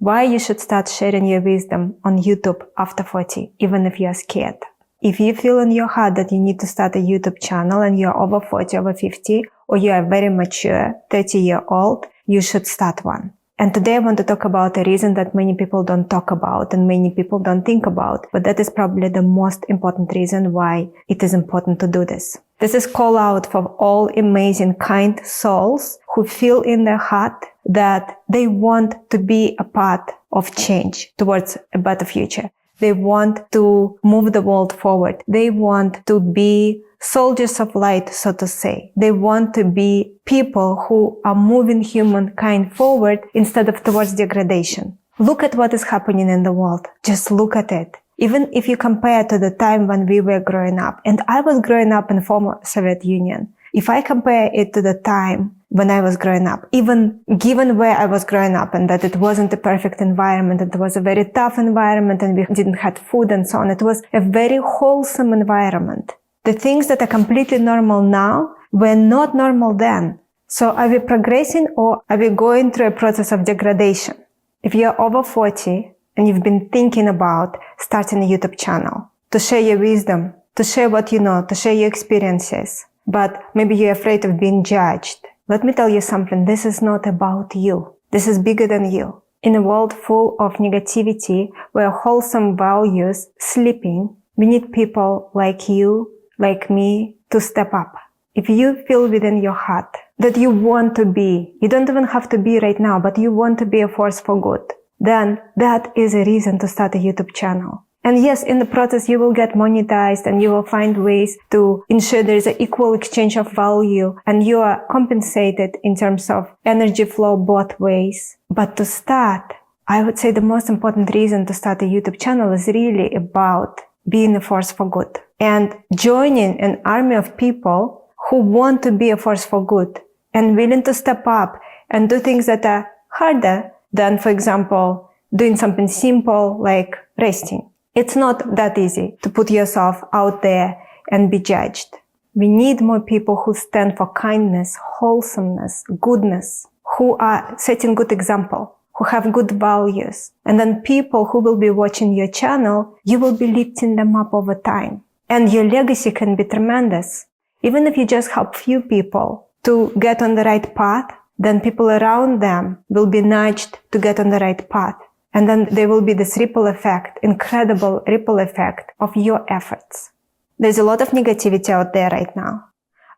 why you should start sharing your wisdom on YouTube after 40, even if you're scared. If you feel in your heart that you need to start a YouTube channel and you're over 40, over 50, or you are very mature, 30-year-old, you should start one. And today I want to talk about a reason that many people don't talk about and many people don't think about, but that is probably the most important reason why it is important to do this. This is call out for all amazing, kind souls who feel in their heart that they want to be a part of change towards a better future. They want to move the world forward. They want to be soldiers of light, so to say. They want to be people who are moving humankind forward instead of towards degradation. Look at what is happening in the world. Just look at it. Even if you compare to the time when we were growing up, and I was growing up in the former Soviet Union, if I compare it to the time when I was growing up, even given where I was growing up and that it wasn't a perfect environment, it was a very tough environment and we didn't have food and so on, it was a very wholesome environment. The things that are completely normal now were not normal then. So are we progressing or are we going through a process of degradation? If you're over 40 and you've been thinking about starting a YouTube channel to share your wisdom, to share what you know, to share your experiences, but maybe you're afraid of being judged, let me tell you something. This is not about you. This is bigger than you. In a world full of negativity where wholesome values sleeping, we need people like you, like me, to step up. If you feel within your heart that you want to be, you don't even have to be right now, but you want to be a force for good, then that is a reason to start a YouTube channel. And yes, in the process, you will get monetized and you will find ways to ensure there is an equal exchange of value and you are compensated in terms of energy flow both ways. But to start, I would say the most important reason to start a YouTube channel is really about being a force for good and joining an army of people who want to be a force for good and willing to step up and do things that are harder than, for example, doing something simple like resting. It's not that easy to put yourself out there and be judged. We need more people who stand for kindness, wholesomeness, goodness, who are setting good example, who have good values. And then people who will be watching your channel, you will be lifting them up over time. And your legacy can be tremendous. Even if you just help few people to get on the right path, then people around them will be nudged to get on the right path. And then there will be this ripple effect, incredible ripple effect of your efforts. There's a lot of negativity out there right now.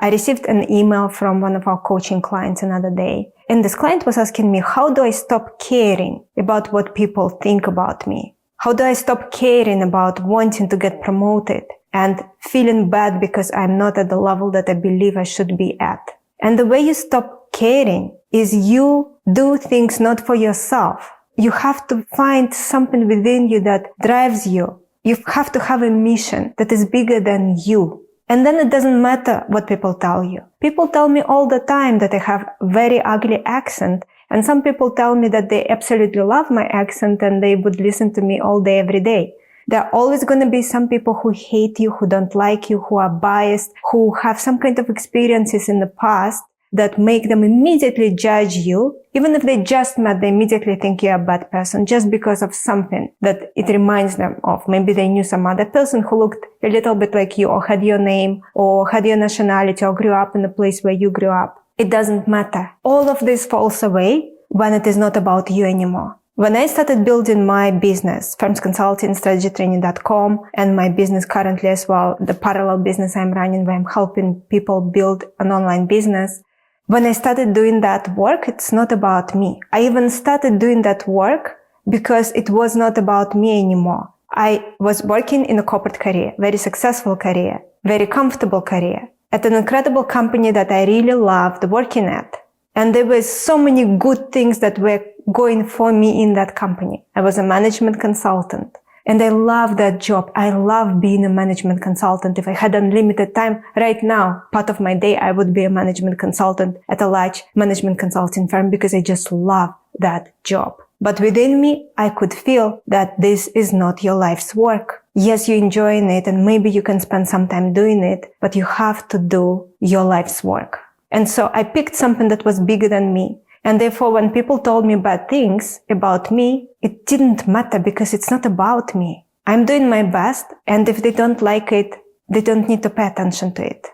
I received an email from one of our coaching clients another day. And this client was asking me, how do I stop caring about what people think about me? How do I stop caring about wanting to get promoted and feeling bad because I'm not at the level that I believe I should be at? And the way you stop caring is you do things not for yourself. You have to find something within you that drives you. You have to have a mission that is bigger than you. And then it doesn't matter what people tell you. People tell me all the time that I have a very ugly accent. And some people tell me that they absolutely love my accent and they would listen to me all day, every day. There are always going to be some people who hate you, who don't like you, who are biased, who have some kind of experiences in the past that make them immediately judge you. Even if they just met, they immediately think you're a bad person just because of something that it reminds them of. Maybe they knew some other person who looked a little bit like you or had your name or had your nationality or grew up in the place where you grew up. It doesn't matter. All of this falls away when it is not about you anymore. When I started building my business, Firms Consulting, strategytraining.com, and my business currently as well, the parallel business I'm running where I'm helping people build an online business, when I started doing that work, it's not about me. I even started doing that work because it was not about me anymore. I was working in a corporate career, very successful career, very comfortable career, at an incredible company that I really loved working at. And there were so many good things that were going for me in that company. I was a management consultant. And I love that job. I love being a management consultant. If I had unlimited time right now, part of my day, I would be a management consultant at a large management consulting firm because I just love that job. But within me, I could feel that this is not your life's work. Yes, you're enjoying it and maybe you can spend some time doing it, but you have to do your life's work. And so I picked something that was bigger than me. And therefore, when people told me bad things about me, it didn't matter because it's not about me. I'm doing my best, and if they don't like it, they don't need to pay attention to it.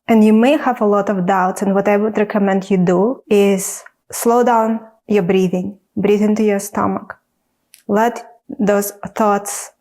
And you may have a lot of doubts, and what I would recommend you do is slow down your breathing. Breathe into your stomach. Let those thoughts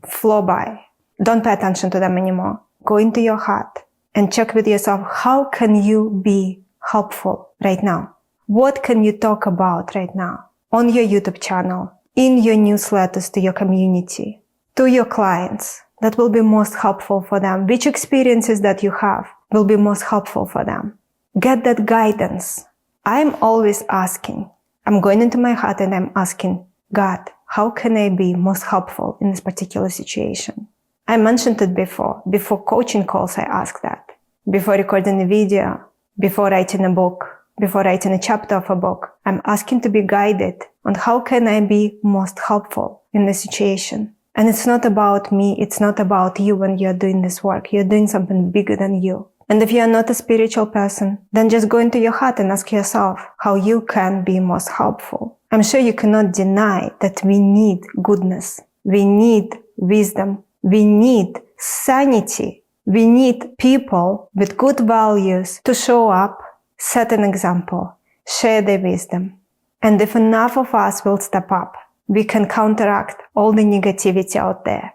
flow by. Don't pay attention to them anymore. Go into your heart and check with yourself, how can you be helpful right now? What can you talk about right now on your YouTube channel, in your newsletters to your community, to your clients that will be most helpful for them? Which experiences that you have will be most helpful for them? Get that guidance. I'm always asking. I'm going into my heart and I'm asking, God, how can I be most helpful in this particular situation? I mentioned it before. Before coaching calls, I ask that. Before recording a video, before writing a book, before writing a chapter of a book, I'm asking to be guided on how can I be most helpful in the situation. And it's not about me. It's not about you when you're doing this work. You're doing something bigger than you. And if you're not a spiritual person, then just go into your heart and ask yourself how you can be most helpful. I'm sure you cannot deny that we need goodness. We need wisdom. We need sanity. We need people with good values to show up, set an example, share their wisdom. And if enough of us will step up, we can counteract all the negativity out there.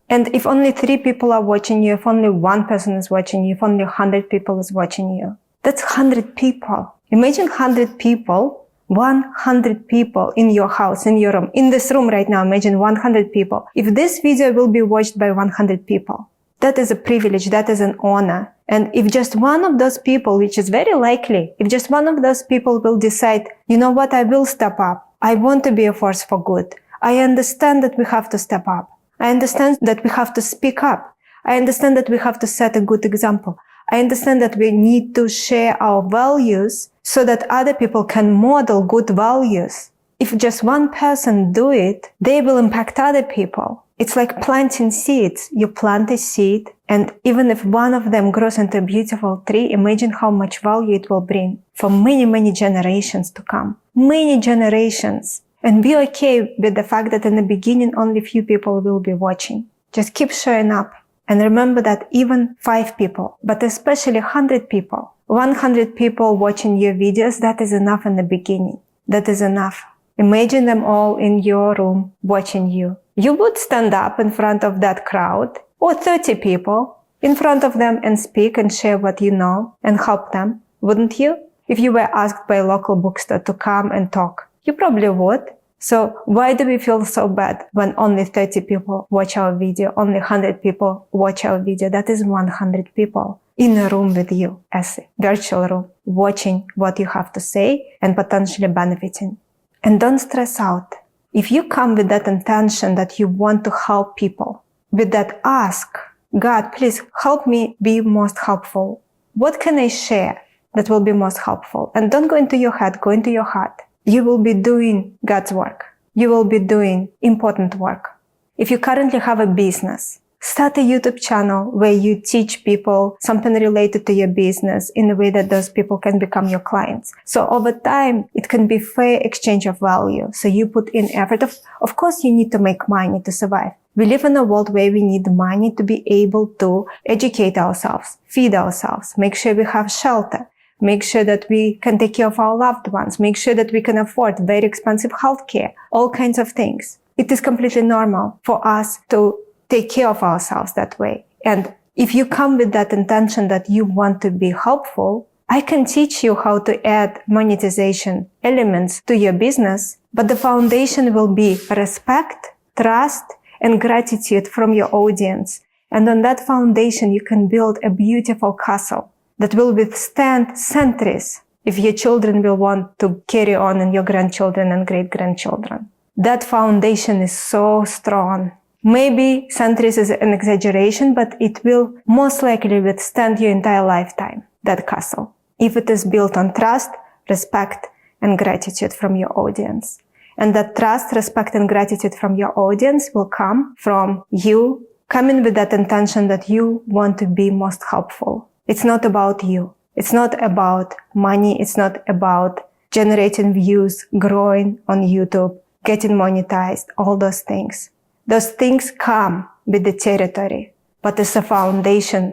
And if only 3 people are watching you, if only 1 person is watching you, if only 100 people is watching you, that's 100 people. Imagine 100 people, 100 people in your house, in your room, in this room right now. Imagine 100 people. If this video will be watched by 100 people, that is a privilege, that is an honor. And if just one of those people, which is very likely, if just one of those people will decide, you know what, I will step up. I want to be a force for good. I understand that we have to step up. I understand that we have to speak up. I understand that we have to set a good example. I understand that we need to share our values so that other people can model good values. If just one person do it, they will impact other people. It's like planting seeds. You plant a seed, and even if one of them grows into a beautiful tree, imagine how much value it will bring for many, many generations to come. Many generations. And be okay with the fact that in the beginning, only few people will be watching. Just keep showing up. And remember that even 5 people, but especially 100 people, 100 people watching your videos, that is enough in the beginning. That is enough. Imagine them all in your room watching you. You would stand up in front of that crowd, or 30 people, in front of them and speak and share what you know and help them, wouldn't you? If you were asked by a local bookstore to come and talk, you probably would. So why do we feel so bad when only 30 people watch our video, only 100 people watch our video? That is 100 people in a room with you, as a virtual room, watching what you have to say and potentially benefiting. And don't stress out. If you come with that intention that you want to help people, with that ask, God, please help me be most helpful. What can I share that will be most helpful? And don't go into your head, go into your heart. You will be doing God's work. You will be doing important work. If you currently have a business, start a YouTube channel where you teach people something related to your business in a way that those people can become your clients. So over time, it can be fair exchange of value. So you put in effort. Of course, you need to make money to survive. We live in a world where we need money to be able to educate ourselves, feed ourselves, make sure we have shelter, make sure that we can take care of our loved ones, make sure that we can afford very expensive healthcare, all kinds of things. It is completely normal for us to take care of ourselves that way. And if you come with that intention that you want to be helpful, I can teach you how to add monetization elements to your business, but the foundation will be respect, trust, and gratitude from your audience. And on that foundation, you can build a beautiful castle that will withstand centuries if your children will want to carry on and your grandchildren and great-grandchildren. That foundation is so strong. Maybe centuries is an exaggeration, but it will most likely withstand your entire lifetime, that castle, if it is built on trust, respect, and gratitude from your audience. And that trust, respect, and gratitude from your audience will come from you coming with that intention that you want to be most helpful. It's not about you. It's not about money. It's not about generating views, growing on YouTube, getting monetized, all those things. Those things come with the territory, but as a foundation,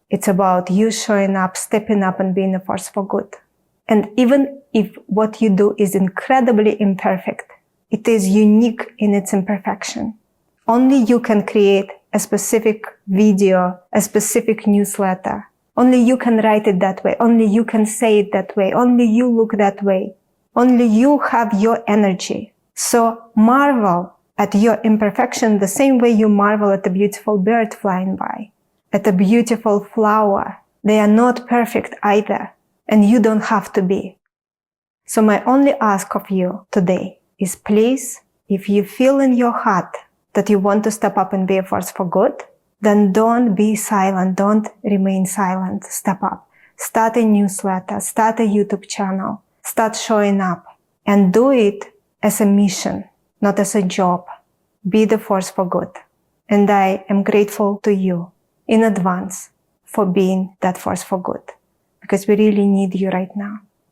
it's about you showing up, stepping up, and being a force for good. And even if what you do is incredibly imperfect, it is unique in its imperfection. Only you can create a specific video, a specific newsletter. Only you can write it that way. Only you can say it that way. Only you look that way. Only you have your energy. So marvel at your imperfection the same way you marvel at a beautiful bird flying by, at a beautiful flower. They are not perfect either, and you don't have to be. So my only ask of you today is, please, if you feel in your heart that you want to step up and be a force for good, then don't be silent. Don't remain silent. Step up. Start a newsletter. Start a YouTube channel. Start showing up. And do it as a mission, not as a job. Be the force for good. And I am grateful to you in advance for being that force for good, because we really need you right now.